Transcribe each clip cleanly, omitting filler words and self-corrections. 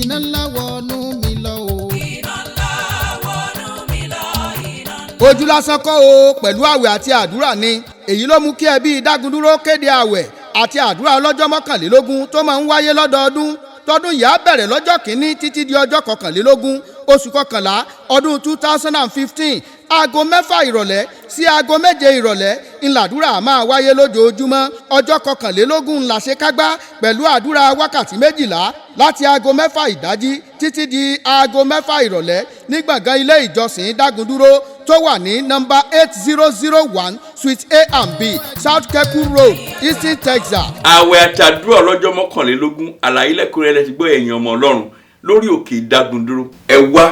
iná ńlá wọnú mi lọ o. iná ńlá wọnú mi lọ. ojú lásán kọ́ o pẹ̀lú àwẹ̀ àti àdúrà ni èyí ló mú kí ẹbí Dágundúró kéde àwẹ̀ àti àdúrà ọlọ́jọ́ 21 tó máa ń wáyé lọ́dọọdún tọdún yìí á bẹ̀rẹ̀ lọ́jọ́ kìíní títí di ọjọ́ 21 oṣù kọkànlá ọdún 2015 aago 6 ìrọ̀lẹ́ sí aago 7 ìrọ̀lẹ́ ńlàdúrà máa wáyé lójoojúmọ́ ọjọ́ 21 ńláṣekágbá pẹ̀lú àdúrà wákàtí 12 láti aago 6 ìdájí títí di aago 6 ìrọ̀lẹ́ ní gbọ̀ngàn ilé ìjọsìn Dágundúró tó wà ní nọ́mbà 8001 suite A and B South Keku Road Eastern Texas. àwẹ̀ àtàdúrà ọlọ́jọ́ 21 àlàyé lẹ́kùnrẹ́rẹ́ ti gbọ́ ẹ̀yin ọmọ Ọlọ́run lórí òkè Dágundúró ẹ wá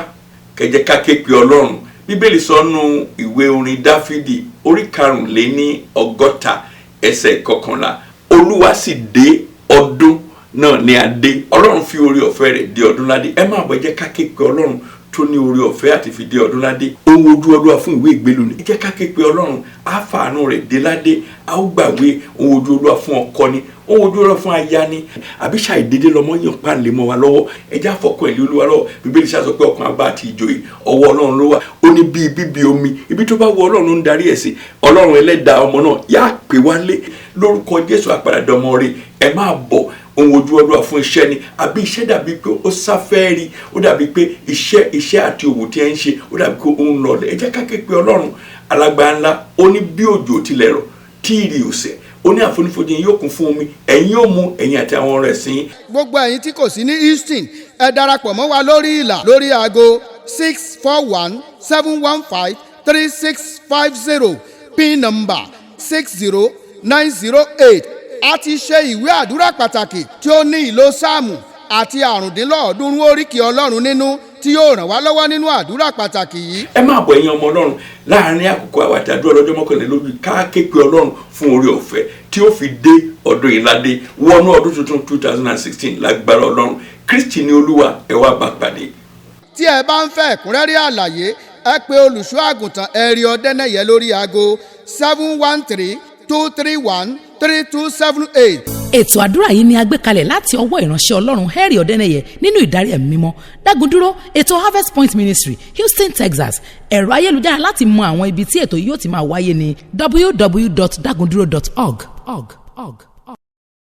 kẹjẹ ká ké pe Ọlọ́run bíbélì sọnù ìwé orin Dáfídì orí 45 ẹsẹ̀ 11 Olúwa sì dé ọdún náà ní adé Ọlọ́run fi oore ọ̀fẹ́ rẹ̀ dé ọdún ládé ẹ máa bọ̀ jẹ́ ká ké pe Ọlọ́run tó ní oore ọ̀fẹ́ àti fi dé ọdún ládé ohun ojú Olúwa fún ìwé ìgbélu ni ẹ jẹ́ ká ké pe Ọlọ́run á fàánú rẹ̀ dé ládé á ó gbàgbé ohun ojú Olúwa fún ọkọ ni ohun ojú Olúwa fún aya ni àbí ṣàìdédé lọmọ yàn pàǹlẹ mọ́ wa lọ́wọ́ ẹ jẹ́ àfọkàn ìlú Olúwa lọ́wọ́ bíbélì sọ pé ọkàn àbá àti ìjòyè ọwọ́ Ọlọ́run ló wà ó ní bíi bíbí omi ibi tó bá wọ Ọlọ́run ló ń darí ẹ̀ sí Ọlọ́run ẹlẹ́dàá ọmọ náà yá pè wálé lórúkọ Jésù àpàdàdọmọ rẹ̀ ẹ máa bọ̀ ohun ojú Olúwa fún iṣẹ́ ni àbí iṣẹ́ dàbí pé ó sáfẹ́rí ó dàbí pé iṣẹ́ àti òwò tí ẹ ń ṣe ó dàbí pé ó ń lọlẹ̀ ẹ jẹ́ ká ké pe Ọlọ́run alágbára ńlá ó ní bí òjò tilẹ̀ rọ̀ tí ìrì òsẹ̀ ó ní àfonífojì yóò kún fún omi ẹ̀yin ó mu ẹ̀yin àti àwọn ọ̀rẹ́ sí. gbogbo ẹ̀yin tí kò sí ní Houston ẹ darapọ̀ mọ́ wa lórí ìlà lórí aago 641-715-3650 pin number 60908 a ti ṣe ìwé àdúrà pàtàkì tí ó ní ìlò sáàmù àti 350 oríkì Ọlọ́run nínú tí yóò ràn wá lọ́wọ́ nínú àdúrà pàtàkì yìí. ẹ máa bọ̀ ẹ̀yin ọmọ Ọlọ́run láàrin àkókò àwẹ̀ àti àdúrà ọlọ́jọ́ 21 ká ké pe Ọlọ́run fún oore ọ̀fẹ́ tí ó fi dé ọdún ìlàdé wọnú ọdún tuntun 2016 lágbára Ọlọ́run Kristi ni Olúwa ẹ wá bá pàdé. tí ẹ bá ń fẹ́ ẹ̀kúnrẹ́rẹ́ àlàyé ẹ pe olùṣọ́ àgùntàn Ẹ̀rí Ọdẹ́nẹ́yẹ lórí aago 713-231-3278. ètò àdúrà yìí ni a gbé kalẹ̀ láti ọwọ́ ìránṣẹ́ Ọlọ́run Ẹ̀rí Ọdẹ́nẹ́yẹ nínú ìdarí ẹ̀mí mímọ́ Dágundúró ètò Harvest Point Ministry Houston Texas ẹ̀rọ ayélujára láti mọ àwọn ibi tí ètò yóò ti máa wáyé ní www.dagunduro.org.